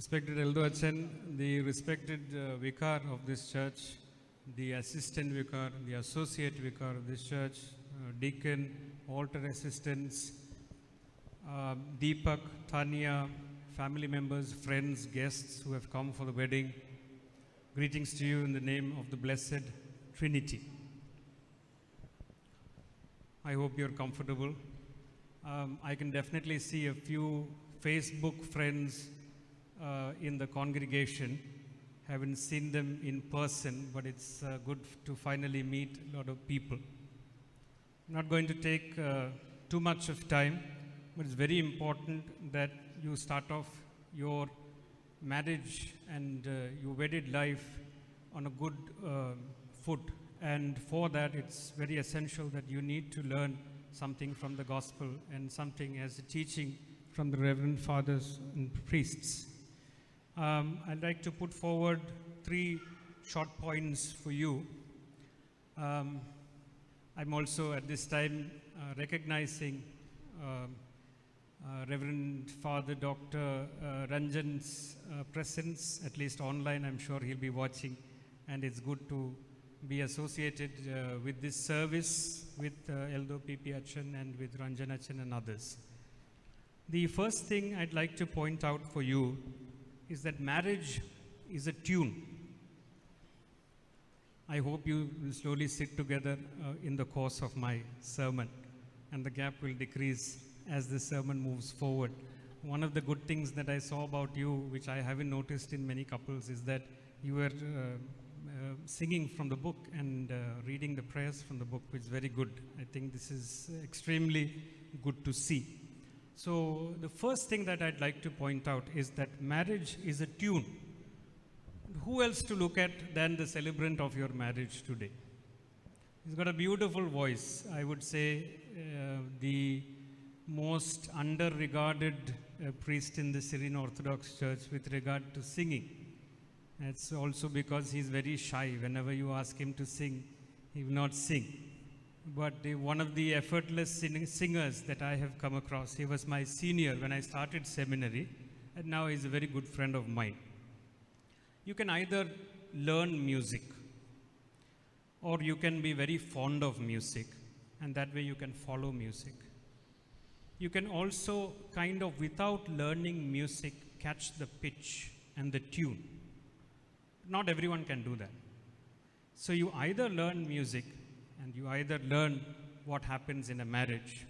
Respected Eldo Achan, the respected vicar of this church, the assistant vicar, the associate vicar of this church, deacon, altar assistants, Deepak, Tanya, family members, friends, guests who have come for the wedding. Greetings to you in the name of the Blessed Trinity. I hope you're comfortable. I can definitely see a few Facebook friends in the congregation. Haven't seen them in person, but it's good to finally meet a lot of people. I'm not going to take too much of time, but it's very important that you start off your marriage and your wedded life on a good foot. And for that, it's very essential that you need to learn something from the gospel and something as a teaching from the Reverend Fathers and priests. I'd like to put forward 3 short points for you. I'm also at this time recognizing Reverend Father Dr. Ranjan's presence, at least online. I'm sure he'll be watching, and it's good to be associated with this service with Eldo P.P. Achan and with Ranjan Achan and others. The first thing I'd like to point out for you is that marriage is a tune. I hope you will slowly sit together in the course of my sermon, and the gap will decrease as the sermon moves forward. One of the good things that I saw about you, which I haven't noticed in many couples, is that you were singing from the book and reading the prayers from the book, which is very good. I think this is extremely good to see. So the first thing that I'd like to point out is that marriage is a tune. Who else to look at than the celebrant of your marriage today? He's got a beautiful voice. I would say the most under-regarded priest in the Syrian Orthodox Church with regard to singing. It's also because he's very shy. Whenever you ask him to sing, he will not sing. But one of the effortless singers that I have come across, he was my senior when I started seminary, and now he's a very good friend of mine. You can either learn music, or you can be very fond of music, and that way you can follow music. You can also kind of, without learning music, catch the pitch and the tune. Not everyone can do that. So you either learn music, and you either learn what happens in a marriage.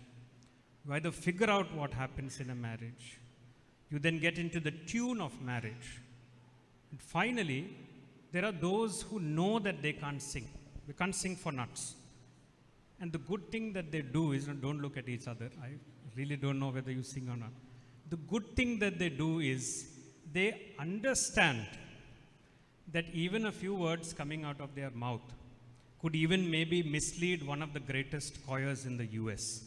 You either figure out what happens in a marriage. You then get into the tune of marriage. And finally, there are those who know that they can't sing. They can't sing for nuts. And the good thing that they do is, don't look at each other. I really don't know whether you sing or not. The good thing that they do is they understand that even a few words coming out of their mouth could even maybe mislead one of the greatest choirs in the US.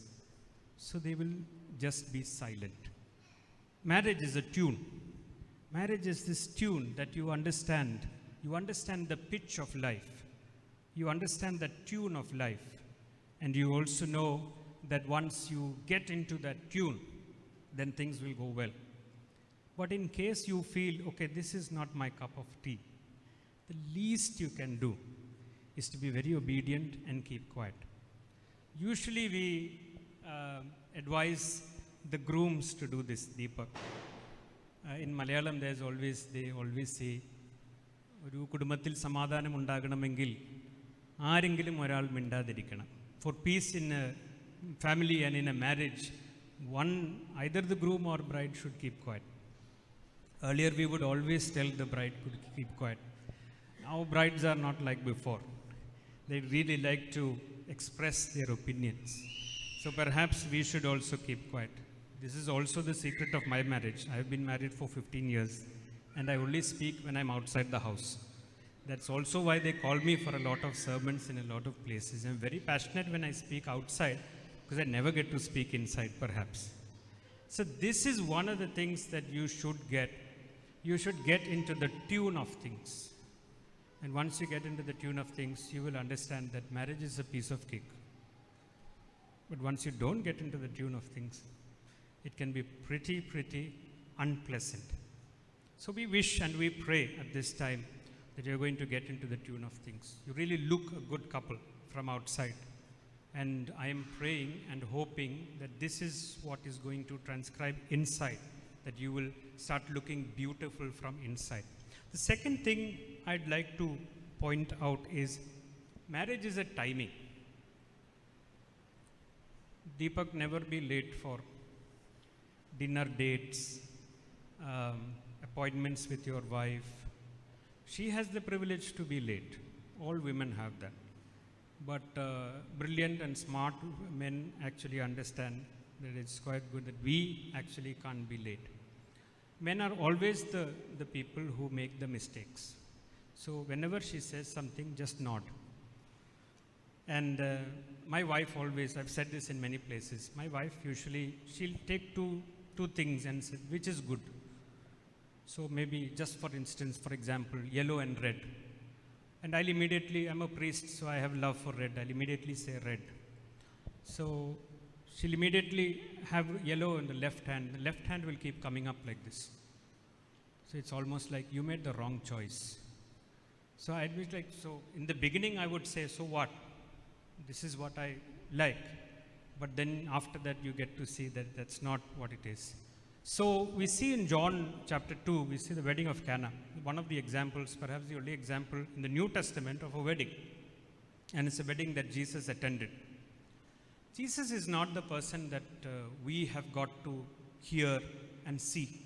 So they will just be silent. Marriage is a tune. Marriage is this tune that you understand. You understand the pitch of life. You understand the tune of life. And you also know that once you get into that tune, then things will go well. But in case you feel, okay, this is not my cup of tea, the least you can do is to be very obedient and keep quiet. Usually we advise the grooms to do this, Deepak. In Malayalam they always say, ഒരു കുടുംബത്തിൽ സമാധാനം ഉണ്ടാകണമെങ്കിൽ ആരെങ്കിലും ഒരാൾ മിണ്ടാതിരിക്കണം. For peace in a family and in a marriage, either the groom or bride should keep quiet. Earlier we would always tell the bride to keep quiet. Now brides are not like before. They really like to express their opinions. So perhaps we should also keep quiet. This is also the secret of my marriage. I have been married for 15 years and I only speak when I'm outside the house. That's also why they call me for a lot of sermons in a lot of places. I'm very passionate when I speak outside because I never get to speak inside perhaps. So this is one of the things that you should get. You should get into the tune of things. And once you get into the tune of things, you will understand that marriage is a piece of cake. But once you don't get into the tune of things, it can be pretty unpleasant. So we wish and we pray at this time that you're going to get into the tune of things. You really look a good couple from outside. And I am praying and hoping that this is what is going to transcribe inside, that you will start looking beautiful from inside. The second thing I'd like to point out is marriage is a timing. Deepak, never be late for dinner dates, appointments with your wife. She has the privilege to be late. All women have that. But brilliant and smart men actually understand that it's quite good that we actually can't be late. Men are always the people who make the mistakes. So whenever she says something, just nod. And my wife always, I've said this in many places, my wife usually, she'll take two things and say, which is good. So maybe just for instance, for example, yellow and red. And I'll immediately, I'm a priest, so I have love for red. I'll immediately say red. So she'll immediately have yellow in the left hand. The left hand will keep coming up like this. So it's almost like you made the wrong choice. So I'd be like, so in the beginning I would say, so what? This is what I like. But then after that you get to see that that's not what it is. So we see in John chapter 2, we see the wedding of Cana. One of the examples, perhaps the only example in the New Testament of a wedding. And it's a wedding that Jesus attended. Jesus is not the person that we have got to hear and see.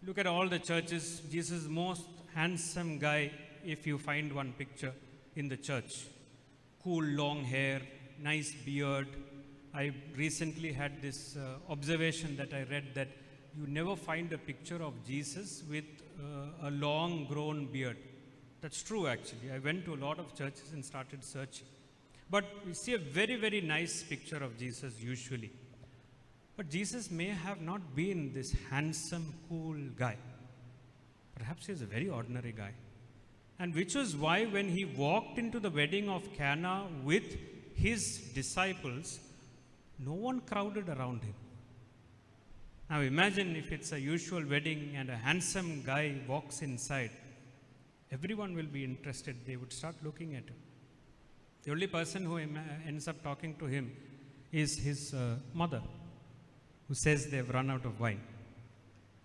Look at all the churches. Jesus is the most handsome guy if you find one picture in the church. Cool long hair, nice beard. I recently had this observation that I read that you never find a picture of Jesus with a long grown beard. That's true actually. I went to a lot of churches and started searching. But we see a very, very nice picture of Jesus usually. But Jesus may have not been this handsome, cool guy. Perhaps he is a very ordinary guy. And which was why when he walked into the wedding of Cana with his disciples, no one crowded around him. Now imagine if it's a usual wedding and a handsome guy walks inside. Everyone will be interested. They would start looking at him. The only person who ends up talking to him is his mother, who says they've run out of wine.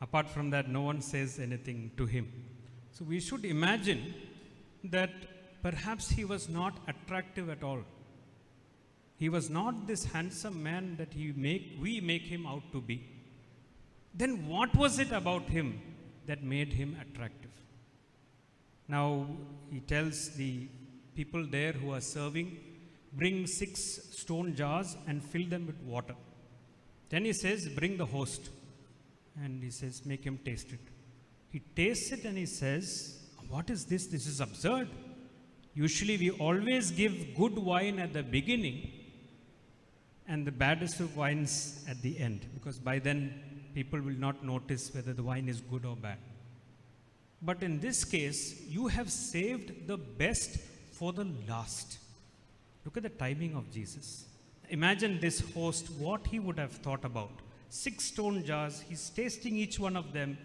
Apart from that, no one says anything to him. So we should imagine that perhaps he was not attractive at all. He was not this handsome man that we make him out to be. Then what was it about him that made him attractive? Now he tells the people there who are serving, bring 6 stone jars and fill them with water. Then he says, bring the host. And he says, make him taste it. He tastes it and he says, what is this? This is absurd. Usually we always give good wine at the beginning and the baddest of wines at the end, because by then people will not notice whether the wine is good or bad. But in this case, you have saved the best for the last. Look at the timing of Jesus. Imagine this host, what he would have thought about. 6 stone jars, he's tasting each one of them.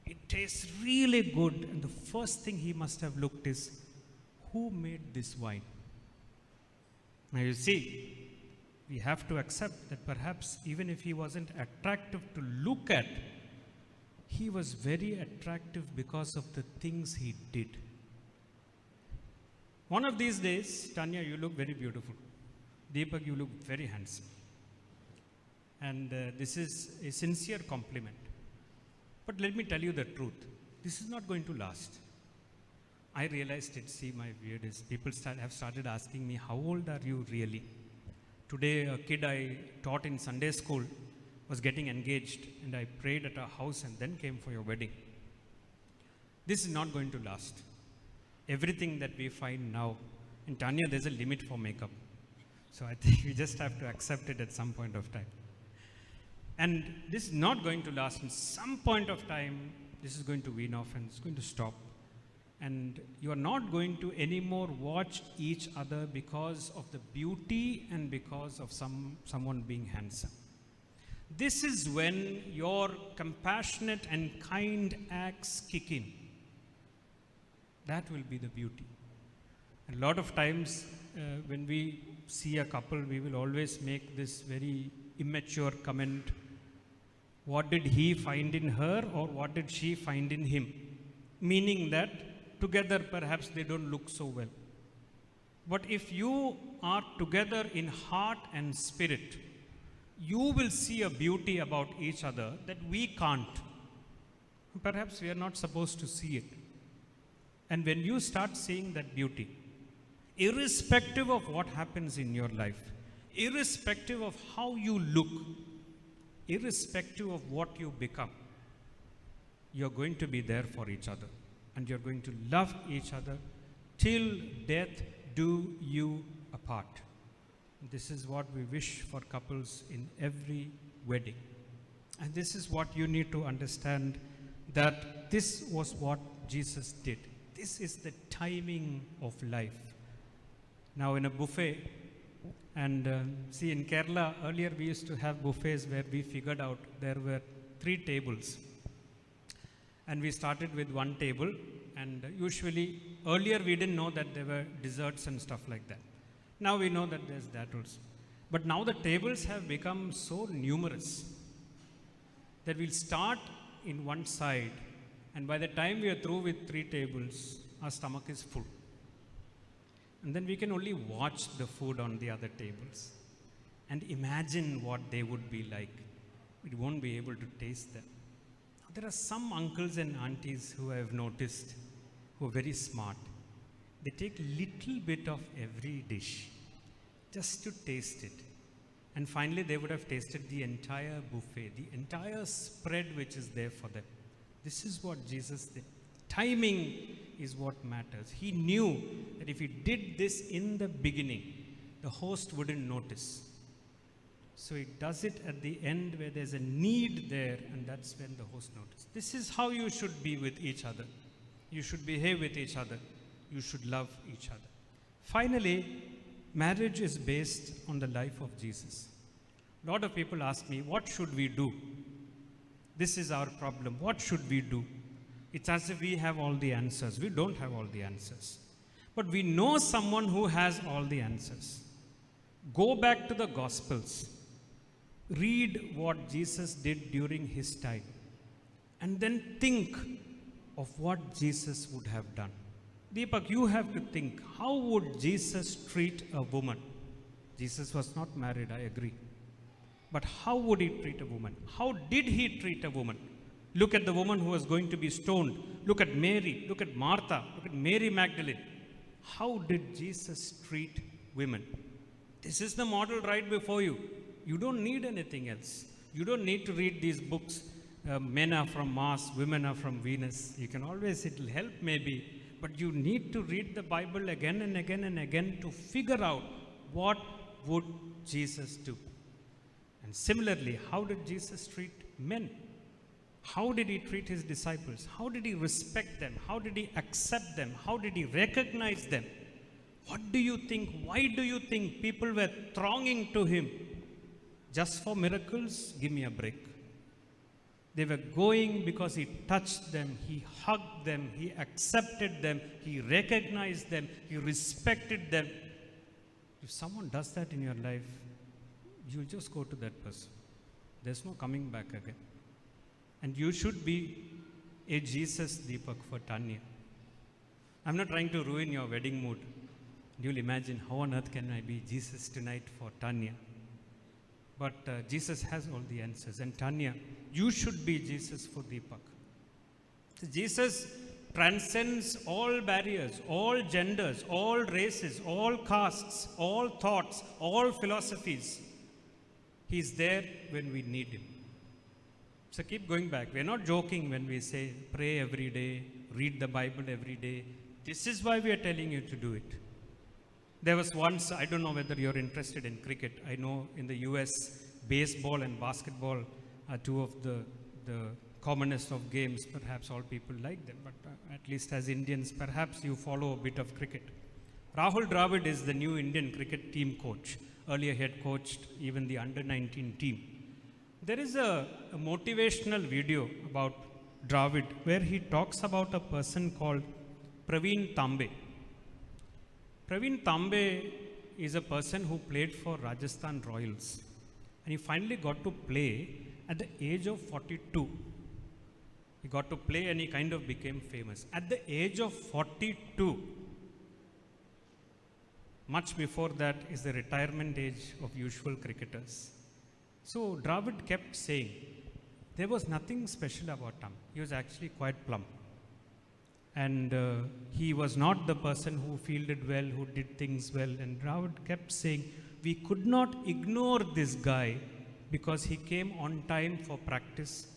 It tastes really good. And the first thing he must have looked is, who made this wine? Now you see, we have to accept that perhaps even if he wasn't attractive to look at, he was very attractive because of the things he did. One of these days, Tanya, you look very beautiful. Deepak, you look very handsome. And this is a sincere compliment. But let me tell you the truth. This is not going to last. I realized it. See, my beard is, people have started asking me, how old are you really? Today, a kid I taught in Sunday school was getting engaged, and I prayed at our house and then came for your wedding. This is not going to last. Everything that we find now, in Tanya, there's a limit for makeup. So I think we just have to accept it at some point of time. And this is not going to last. In some point of time, this is going to wean off and it's going to stop. And you are not going to anymore watch each other because of the beauty and because of someone being handsome. This is when your compassionate and kind acts kick in. That will be the beauty. A lot of times when we see a couple, we will always make this very immature comment. What did he find in her, or what did she find in him? Meaning that together perhaps they don't look so well. But if you are together in heart and spirit, you will see a beauty about each other that we can't. Perhaps we are not supposed to see it. And when you start seeing that beauty, irrespective of what happens in your life, irrespective of how you look, irrespective of what you become, you're going to be there for each other. And you're going to love each other till death do you apart. This is what we wish for couples in every wedding. And this is what you need to understand, that this was what Jesus did. This is the timing of life. Now in a buffet, and see in Kerala, earlier we used to have buffets where we figured out there were 3 tables. And we started with 1 table, and usually earlier we didn't know that there were desserts and stuff like that. Now we know that there's that also. But now the tables have become so numerous that we'll start in one side, and by the time we are through with 3 tables, our stomach is full. And then we can only watch the food on the other tables and imagine what they would be like. We won't be able to taste them. There are some uncles and aunties who I have noticed who are very smart. They take little bit of every dish just to taste it. And finally they would have tasted the entire buffet, the entire spread which is there for them. This is what Jesus did. Timing is what matters. He knew that if he did this in the beginning, the host wouldn't notice. So he does it at the end where there's a need there, and that's when the host notices. This is how you should be with each other. You should behave with each other. You should love each other. Finally, marriage is based on the life of Jesus. A lot of people ask me, what should we do? This is our problem. What should we do? It's as if we have all the answers. We don't have all the answers. But we know someone who has all the answers. Go back to the Gospels. Read what Jesus did during his time. And then think of what Jesus would have done. Deepak, you have to think, how would Jesus treat a woman? Jesus was not married, I agree. But how would he treat a woman? How did he treat a woman? Look at the woman who was going to be stoned. Look at Mary. Look at Martha. Look at Mary Magdalene. How did Jesus treat women? This is the model right before you. You don't need anything else. You don't need to read these books. Men are from Mars, women are from Venus. You can always, it will help maybe. But you need to read the Bible again and again and again to figure out what would Jesus do. And similarly, how did Jesus treat men? How did he treat his disciples? How did he respect them? How did he accept them? How did he recognize them? What do you think? Why do you think people were thronging to him? Just for miracles? Give me a break. They were going because he touched them, he hugged them, he accepted them, he recognized them, he respected them. If someone does that in your life, you'll just go to that person. There's no coming back again. And you should be a Jesus Deepak for Tanya. I'm not trying to ruin your wedding mood. You'll imagine, how on earth can I be Jesus tonight for Tanya? But Jesus has all the answers. And Tanya, you should be Jesus for Deepak. Jesus transcends all barriers, all genders, all races, all castes, all thoughts, all philosophies. He's there when we need him. So keep going back. We're not joking when we say pray every day, read the Bible every day. This is why we are telling you to do it. There was once, I don't know whether you're interested in cricket. I know in the US, baseball and basketball are two of the commonest of games. Perhaps all people like them, but at least as Indians, perhaps you follow a bit of cricket. Rahul Dravid is the new Indian cricket team coach. Earlier he had coached even the under-19 team. There is a motivational video about Dravid where he talks about a person called Praveen Tambe. Praveen Tambe is a person who played for Rajasthan Royals, and he finally got to play at the age of 42. He got to play and he kind of became famous. At the age of 42, much before that is the retirement age of usual cricketers. So Dravid kept saying, there was nothing special about him. He was actually quite plump. And he was not the person who fielded well, who did things well. And Dravid kept saying, we could not ignore this guy because he came on time for practice.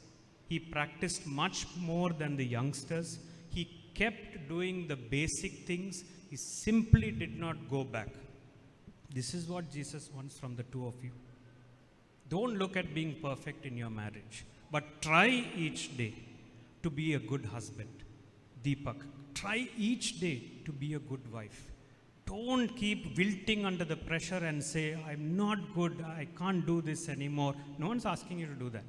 He practiced much more than the youngsters. He kept doing the basic things. He simply did not go back. This is what Jesus wants from the two of you. Don't look at being perfect in your marriage, but try each day to be a good husband. Deepak, try each day to be a good wife. Don't keep wilting under the pressure and say, I'm not good, I can't do this anymore. No one's asking you to do that.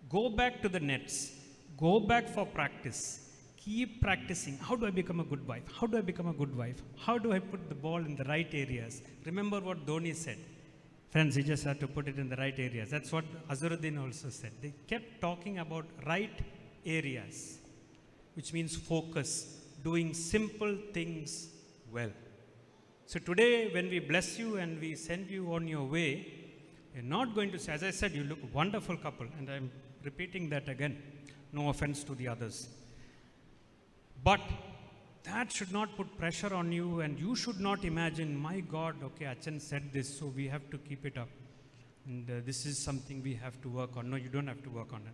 Go back to the nets. Go back for practice. Keep practicing. How do I become a good wife? How do I become a good wife? How do I put the ball in the right areas? Remember what Dhoni said. Friends, you just have to put it in the right areas. That's what Azharuddin also said. They kept talking about right areas, which means focus, doing simple things well. So today, when we bless you and we send you on your way, we're not going to say, as I said, you look a wonderful couple, and I'm repeating that again. No offense to the others. But that should not put pressure on you, and you should not imagine, my God, okay, Achan said this, so we have to keep it up. And this is something we have to work on. No, you don't have to work on it.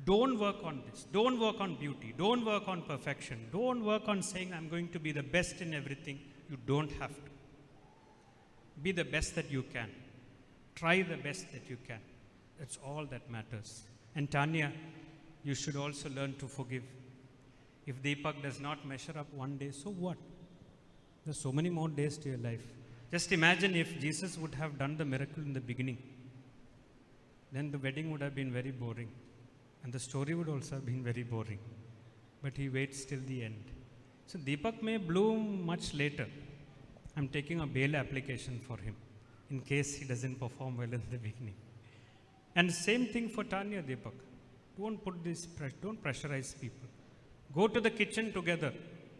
Don't work on this. Don't work on beauty. Don't work on perfection. Don't work on saying, I'm going to be the best in everything. You don't have to. Be the best that you can. Try the best that you can. That's all that matters. And Tanya, you should also learn to forgive. If Deepak does not measure up one day, so what? There's so many more days to your life. Just imagine if Jesus would have done the miracle in the beginning. Then the wedding would have been very boring. And the story would also have been very boring. But he waits till the end. So Deepak may bloom much later. I'm taking a bail application for him in case he doesn't perform well in the beginning. And same thing for Tanya, Deepak. Don't put this pressure, don't pressurize people. Go to the kitchen together,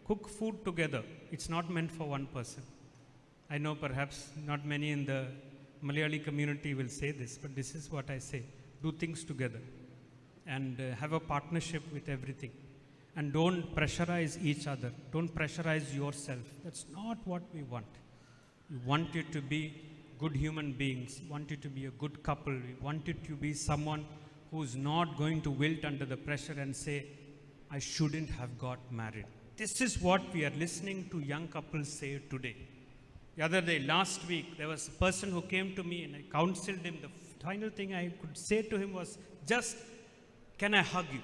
cook food together. It's not meant for one person. I know perhaps not many in the Malayali community will say this, but this is what I say. Do things together and have a partnership with everything. And don't pressurize each other. Don't pressurize yourself. That's not what we want. We want you to be good human beings. We want you to be a good couple. We want you to be someone who's not going to wilt under the pressure and say, I shouldn't have got married. This is what we are listening to young couples say today. The other day, last week, there was a person who came to me and I counseled him. The final thing I could say to him was, just, can I hug you?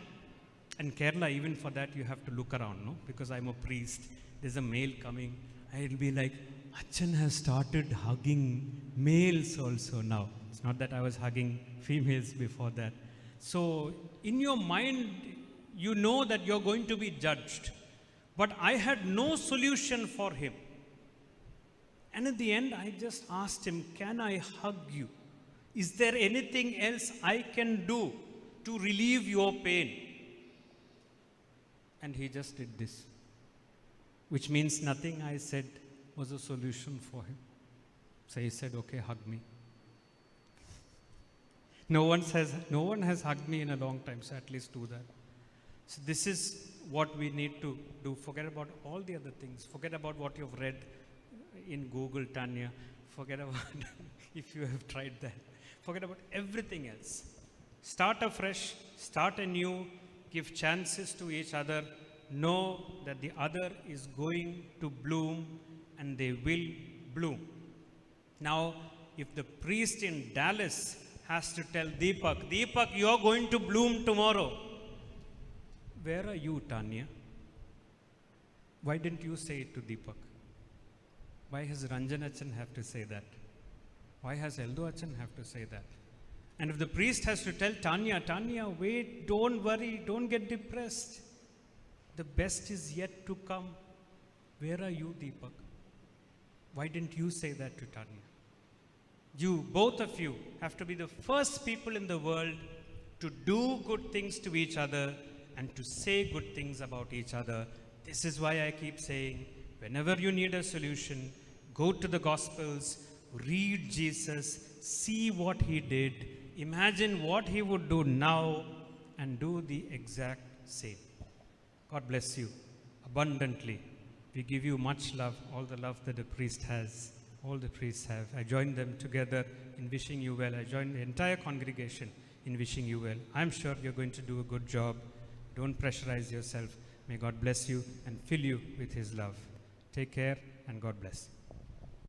And Kerala, even for that, you have to look around, no? Because I'm a priest. There's a male coming. I'll be like, Achan has started hugging males also now. It's not that I was hugging females before that. So, in your mind, you know that you're going to be judged. But I had no solution for him. And at the end, I just asked him, can I hug you? Is there anything else I can do to relieve your pain? And he just did this, which means nothing I said was a solution for him. So he said, okay, hug me. No one has hugged me in a long time, so at least do that. So this is what we need to do. Forget about all the other things. Forget about what you've read in Google, Tanya. Forget about if you have tried that. Forget about everything else. Start afresh, start anew, give chances to each other. Know that the other is going to bloom and they will bloom. Now, if the priest in Dallas has to tell Deepak, Deepak, you're going to bloom tomorrow. Where are you, Tanya? Why didn't you say it to Deepak? Why has Ranjan Achan have to say that? Why has Eldo Achan have to say that? And if the priest has to tell Tanya, Tanya, wait, don't worry, don't get depressed. The best is yet to come. Where are you, Deepak? Why didn't you say that to Tanya? You, both of you, have to be the first people in the world to do good things to each other and to say good things about each other. This is why I keep saying, whenever you need a solution, go to the Gospels, read Jesus, see what he did, imagine what he would do now, and do the exact same. God bless you abundantly. We give you much love, all the love that the priest has, all the priests have. I join them together in wishing you well. I join the entire congregation in wishing you well. I'm sure you're going to do a good job. Don't pressurize yourself. May God bless you and fill you with his love. Take care and God bless.